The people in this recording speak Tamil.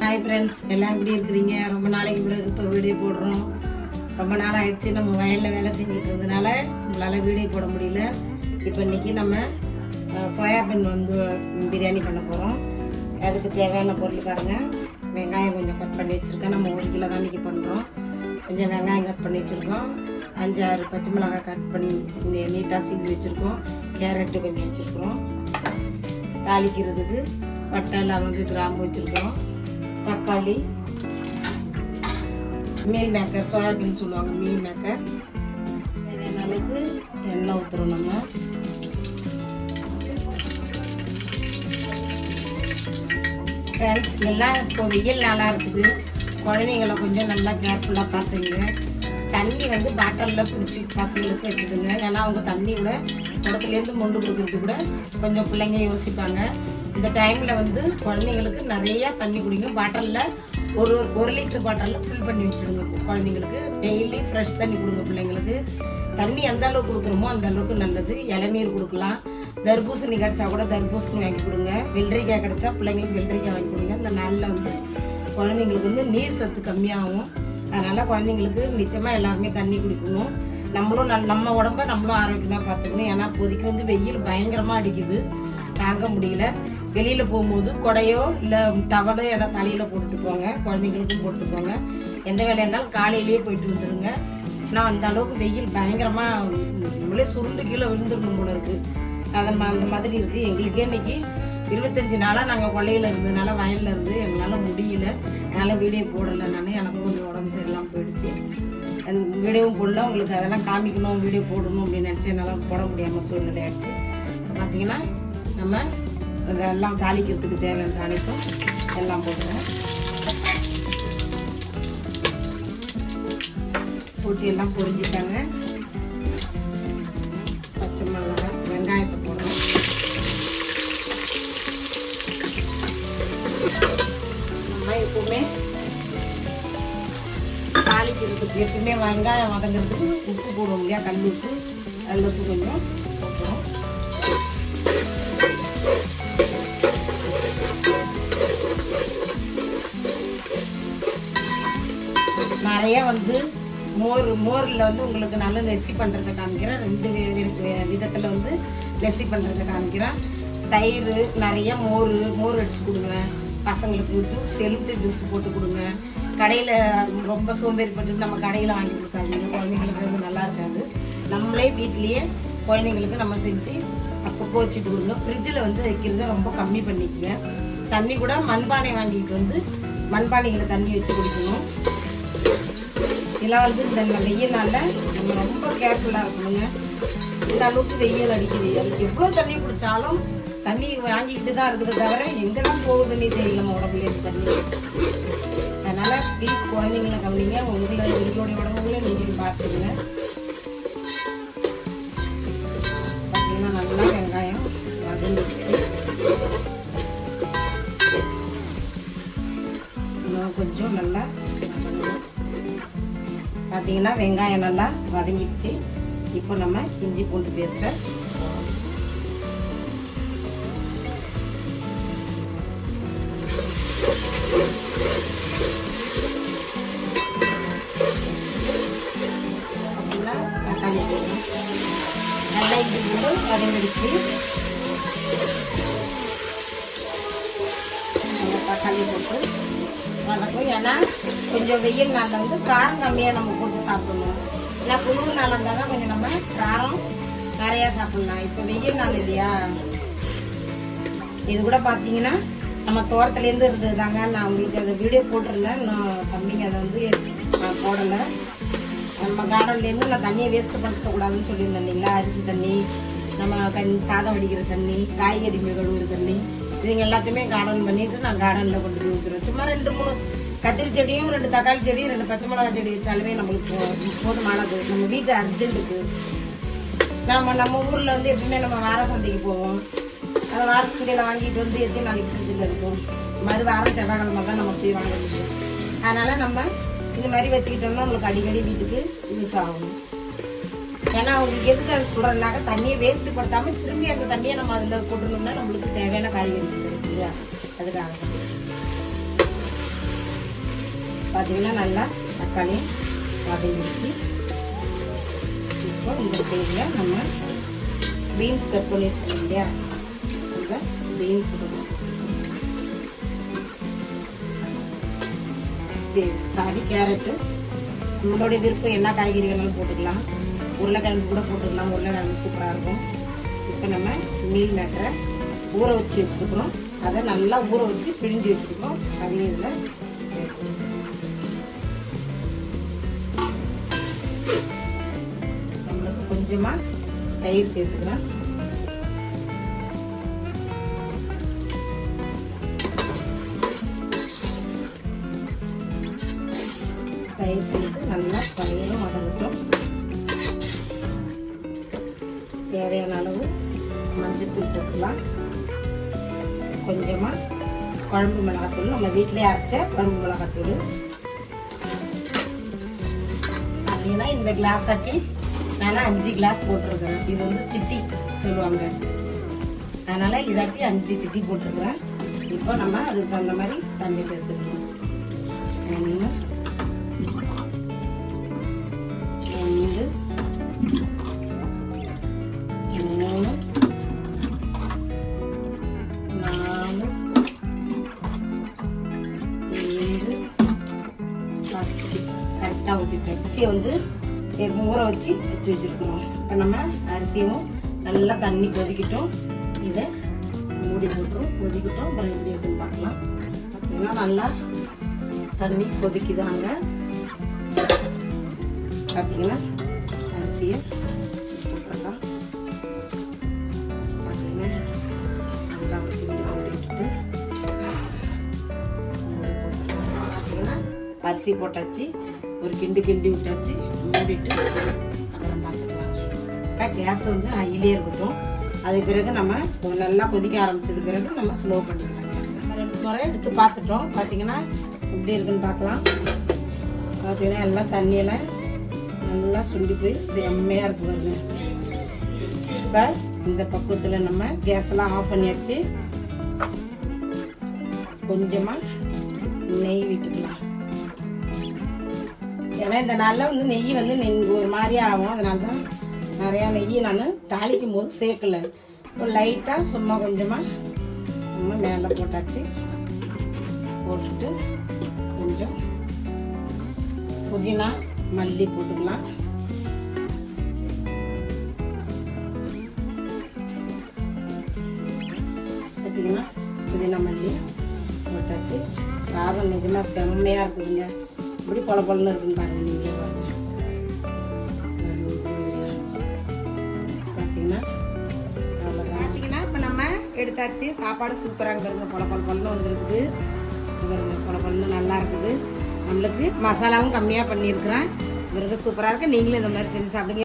ஹாய் ஃப்ரெண்ட்ஸ், எல்லாம் எப்படி இருக்கிறீங்க? ரொம்ப நாளைக்கு பிறகு இப்போ வீடியோ போடுறோம். ரொம்ப நாள் ஆயிடுச்சு. நம்ம வயலில் வேலை செஞ்சுட்டு இருந்ததுனால நம்மளால் வீடியோ போட முடியல. இப்போ இன்றைக்கி நம்ம சோயாபீன் பிரியாணி பண்ண போகிறோம். அதுக்கு தேவையான பொருள் பாருங்கள். வெங்காயம் கொஞ்சம் கட் பண்ணி வச்சுருக்கேன். நம்ம 1 கிலோ தான் இன்றைக்கி பண்ணுறோம். கொஞ்சம் வெங்காயம் கட் பண்ணி வச்சுருக்கோம். 5-6 பச்சை மிளகாய் கட் பண்ணி நீட்டாக சீவி வச்சுருக்கோம். கேரட்டு கொஞ்சம் வச்சுருக்குறோம். தாளிக்கிறதுக்கு பட்டை, லவங்கு, கிராம்பு வச்சுருக்கோம். தக்காளி, மீல் மேக்கர், சோயாபீன் சொல்லுவாங்க, மீல் மேக்கர். தேவையான அளவுக்கு எண்ணெய் ஊற்றுறோம். நம்ம ஃப்ரெண்ட்ஸ் எல்லாம் இப்போ வெயில் நாளாக இருக்குது. குழந்தைங்களை கொஞ்சம் நல்லா கேர்ஃபுல்லாக பார்த்துங்க. தண்ணி பாட்டிலில் பிடிச்சி பசங்களுக்கு வச்சுதுங்க. ஏன்னா அவங்க தண்ணி கூட குடத்துலேருந்து மொண்டு கொடுக்குறது கூட கொஞ்சம் பிள்ளைங்க யோசிப்பாங்க. இந்த டைமில் குழந்தைங்களுக்கு நிறையா தண்ணி குடிங்க. பாட்டிலில் ஒரு லிட்டர் பாட்டிலில் ஃபில் பண்ணி வச்சுடுங்க. குழந்தைங்களுக்கு டெய்லி ஃப்ரெஷ் தண்ணி கொடுங்க. பிள்ளைங்களுக்கு தண்ணி எந்த அளவுக்கு கொடுக்குறோமோ அந்த அளவுக்கு நல்லது. இளநீர் கொடுக்கலாம். தர்பூசணி கிடச்சா கூட தர்பூசணி வாங்கி கொடுங்க. வெள்ளரிக்காய் கிடச்சா பிள்ளைங்களுக்கு வெள்ளரிக்காய் வாங்கி கொடுங்க. இந்த நாளில் குழந்தைங்களுக்கு நீர் சத்து கம்மியாகும். அதனால் குழந்தைங்களுக்கு நிச்சயமாக எல்லாருமே தண்ணி குடிக்கணும். நம்மளும் நம்ம உடம்ப நம்மளும் ஆரோக்கியமாக பார்த்துக்கணும். ஏன்னா இப்போதைக்கு வெயில் பயங்கரமாக அடிக்குது, தாங்க முடியல. வெளியில் போகும்போது கொடையோ இல்லை டவலோ ஏதாவது தலையில் போட்டுட்டு போங்க. குழந்தைங்களுக்கும் போட்டு போங்க. எந்த வேலையாக இருந்தாலும் காலையிலேயே போயிட்டு வந்துடுங்க. ஆனால் அந்த அளவுக்கு வெயில் பயங்கரமாக நம்மளே சுருண்டு கீழே விழுந்துடணும் போல இருக்குது. அந்த மாதிரி இருக்குது. எங்களுக்கே இன்றைக்கி 25 நாளாக நாங்கள் கொள்ளையில் இருந்ததுனால வயலில் இருந்து எங்களால் முடியல. அதனால் வீடியோ போடலை. எனக்கும் கொஞ்சம் உடம்பு சரியில்லாமல் போயிடுச்சு. வீடியோவும் போடல. உங்களுக்கு அதெல்லாம் காமிக்கணும், வீடியோ போடணும் அப்படின்னு நினச்சி என்னால் போட முடியாமல் சூழ்நிலை ஆகிடுச்சு. இப்போ பார்த்தீங்கன்னா நம்ம அதெல்லாம் தாளிக்கிறதுக்கு தேவையான தாளிப்பும் எல்லாம் போடுறோம். போட்டு எல்லாம் பொரிஞ்சிட்டாங்க. பச்சை மிளகாய், வெங்காயத்தை போடுறோம். நம்ம எப்பவுமே தாளிக்கிறதுக்கு எப்பவுமே வெங்காயம் வதங்கிறதுக்கு உப்பு போடுவோம் இல்லையா, கல் உப்பு. அதில் உப்பு கொஞ்சம் போட்டுறோம். நிறைய மோரில் உங்களுக்கு நல்ல ரெசிபி பண்ணுறதை காமிக்கிறேன். 2 விதத்தில் ரெசிபி பண்ணுறதை காமிக்கிறேன். தயிர் நிறைய மோர் அடித்து கொடுங்க. பசங்களுக்கு ஜூஸ், எலுமிச்சை ஜூஸ் போட்டு கொடுங்க. கடையில் ரொம்ப சோம்பேறிப்பட்டு நம்ம கடையில் வாங்கி கொடுக்காதீங்க. குழந்தைங்களுக்கு நல்லா இருக்காது. நம்மளே வீட்லேயே குழந்தைங்களுக்கு நம்ம செஞ்சு அப்பப்போ வச்சு கொடுங்க. ஃப்ரிட்ஜில் வைக்கிறத ரொம்ப கம்மி பண்ணிக்கங்க. தண்ணி கூட மண்பானை வாங்கிட்டு மண்பானையில் தண்ணி வச்சு குடிக்கணும். இதெல்லாம் இந்த வெயில் நாளில் நம்ம ரொம்ப கேர்ஃபுல்லாக இருக்கணுங்க. இந்த அளவுக்கு வெயில் அடிக்குது. அதுக்கு எவ்வளோ தண்ணி குடித்தாலும் தண்ணி வாங்கிக்கிட்டு தான் இருக்குது, தவிர எங்கெல்லாம் போகுதுன்னே தெரியல நம்ம உடம்புலேருந்து தண்ணி. அதனால் ப்ளீஸ் குழந்தைங்கள கவனிங்க. எங்களுடைய உடம்புகளை நீங்கள் பார்த்துருங்க. பார்த்தீங்கன்னா நல்லா வெங்காயம் வதங்கிடுச்சு. இன்னும் கொஞ்சம் நல்லா பார்த்தீங்கன்னா வெங்காயம் நல்லா வதங்கிடுச்சு. இப்போ நம்ம இஞ்சி பூண்டு பேஸ்ட்டை அப்படின்னா தக்காளி போடணும். நல்லா இஞ்சி பூண்டு வதங்கிடுச்சு. நல்லா தக்காளி போட்டு வதக்கும். ஏன்னா கொஞ்சம் வெயில் நாளில் காரம் கம்மியாக நம்ம போட்டு சாப்பிடணும். ஏன்னா குளிர் நாள் இருந்தால் தான் கொஞ்சம் நம்ம காரம் நிறையா சாப்பிடலாம். இப்போ வெயில் நாள் இல்லையா. இது கூட பார்த்தீங்கன்னா நம்ம தோட்டத்துலேருந்து இருந்தது தாங்க. நான் உங்களுக்கு அந்த வீடியோ போட்டிருந்தேன். நான் தம்பிங்க அதை நான் போடலை. நம்ம கார்டன்லேருந்து நான் தண்ணியை வேஸ்ட்டு படுத்தக்கூடாதுன்னு சொல்லியிருந்தேன் இல்லைங்களா. அரிசி தண்ணி, நம்ம சாதம் வடிக்கிற தண்ணி, காய்கறி கழுவுற தண்ணி, இதுங்க எல்லாத்தையுமே கார்டன் பண்ணிட்டு நான் கார்டனில் கொண்டு போய் ஊற்றுறேன். சும்மா 2-3 கத்திரி செடியும் 2 தக்காளி செடியும் 2 பச்சை மிளகாய் செடி வச்சாலுமே நம்மளுக்கு போதுமானது. நம்ம வீட்டு அர்ஜென்ட்டுக்கு நம்ம ஊரில் எப்பவுமே நம்ம வார சந்தைக்கு போவோம். அந்த வார சந்தையில் வாங்கிட்டு எத்தனை நாளைக்கு ஃப்ரிட்ஜில் இருக்கும். வாரம் செவ்வாய்க்கிழமை தான் நம்ம போய் வாங்க முடியும். அதனால் நம்ம இந்த மாதிரி வச்சுக்கிட்டோம்னா நம்மளுக்கு அடிக்கடி வீட்டுக்கு யூஸ் ஆகணும். ஏன்னா அவங்களுக்கு எதுக்கு அது சொல்கிறதுனாக்க தண்ணியை வேஸ்ட்டு படுத்தாமல் திரும்பி அந்த தண்ணியை நம்ம அதில் போட்டுருந்தோம்னா நம்மளுக்கு தேவையான காய்கறி இல்லையா, அதுக்காக பார்த்தீங்கன்னா நல்லா தக்காளி வதங்கிடுச்சு. இப்போ இந்த ஸ்டேஜில் நம்ம பீன்ஸ் கட் பண்ணி வச்சுக்கோங்க இல்லையா, இந்த பீன்ஸ் கேரட்டு, நம்மளுடைய விருப்பம் என்ன காய்கறிகளும் போட்டுக்கலாம். உருளைக்கிழங்கு கூட போட்டுக்கலாம், உருளைக்கிழங்கு சூப்பராக இருக்கும். இப்போ நம்ம மீல் மேக்கரை ஊற வச்சு வச்சுருக்கிறோம், அதை நல்லா ஊற வச்சு பிழிஞ்சு வச்சுருக்கோம். அதையும் இதில் சேர்க்கணும். நம்மளுக்கு கொஞ்சமாக தயிர் சேர்த்துக்கலாம். தயிர் சேர்த்து நல்லா தயிரும் வதங்கட்டும். தேவையான அளவு மஞ்சத்தூள் போட்டுக்கலாம். கொஞ்சமாக குழம்பு மிளகாத்தூள், நம்ம வீட்டிலே அரைச்ச குழம்பு மிளகாத்தூள். அப்படின்னா இந்த கிளாஸ் ஆட்டி நான் 5 கிளாஸ் போட்டிருக்கிறேன். இது வந்து சிட்டி சொல்லுவாங்க, அதனால் இதாட்டி 5 சிட்டி போட்டிருக்கிறேன். இப்போ நம்ம அதுக்கு தகுந்த மாதிரி தண்ணி சேர்த்துக்கணும். 1 2 3 4 7 10 கரெக்டாக ஊற்றிட்டேன். அரிசியை வந்து ஊற வச்சு வச்சுருக்கிறோம். இப்போ நம்ம அரிசியும் நல்லா தண்ணி கொதிக்கிட்டோம். இதை மூடி போட்டுரும், கொதிக்கிட்டோம். அப்புறம் எப்படி இருக்குன்னு பார்க்கலாம். பார்த்தீங்கன்னா நல்லா தண்ணி கொதிக்குதாங்க. பார்த்தீங்கன்னா அரிசியை போட்டுடலாம். பார்த்தீங்கன்னா நல்லா கிண்டி போட்டுக்கிட்டு மூடி போட்டுக்கலாம். பார்த்தீங்கன்னா அரிசி போட்டாச்சு, ஒரு கிண்டி விட்டாச்சு. மூடிட்டு அப்புறம் பார்த்துக்கலாம். கேஸ் வந்து ஹையிலே இருக்கட்டும். அதுக்கு பிறகு நம்ம நல்லா கொதிக்க ஆரம்பிச்சது பிறகு நம்ம ஸ்லோ பண்ணிக்கலாம் கேஸ். நம்ம 2 முறை எடுத்து பார்த்துட்டோம். பார்த்தீங்கன்னா எப்படி இருக்குன்னு பார்க்கலாம். பார்த்தீங்கன்னா எல்லாம் தண்ணியெல்லாம் நல்லா சுண்டி போய் செம்மையாக இருக்கு பாருங்க. இப்போ இந்த பக்குவத்தில் நம்ம கேஸெல்லாம் ஆஃப் பண்ணியாச்சு. கொஞ்சமாக நெய் விட்டுக்கலாம். ஏன்னா இந்த நாளில் வந்து நெய் வந்து ஒரு மாதிரியே ஆகும். அதனால தான் நிறையா நெய் நான் தாளிக்கும் போது சேர்க்கலை. ஒரு லைட்டாக சும்மா கொஞ்சமாக நம்ம மேலே போட்டாச்சு. போட்டுட்டு கொஞ்சம் புதினா மல்லி போட்டுக்கலாம். பார்த்தீங்கன்னா புதினா மல்லி போட்டாச்சு. சாதம் நிஜமாக செம்மையாக இருக்குதுங்க. இப்படி பொலன்னு இருக்குன்னு பாருங்க. நீங்கள் பார்த்தீங்கன்னா அவ்வளோதான். பார்த்தீங்கன்னா இப்போ நம்ம எடுத்தாச்சு. சாப்பாடு சூப்பராக பாருங்க. பொலன்னு வந்துருக்குது பாருங்க. பொலன்னு நல்லா இருக்குது. நம்மளுக்கு மசாலாவும் கம்மியாக பண்ணியிருக்கிறேன். இவருக்கு சூப்பராக இருக்குது. நீங்களும் இந்த மாதிரி செஞ்சு சாப்பிடுங்க.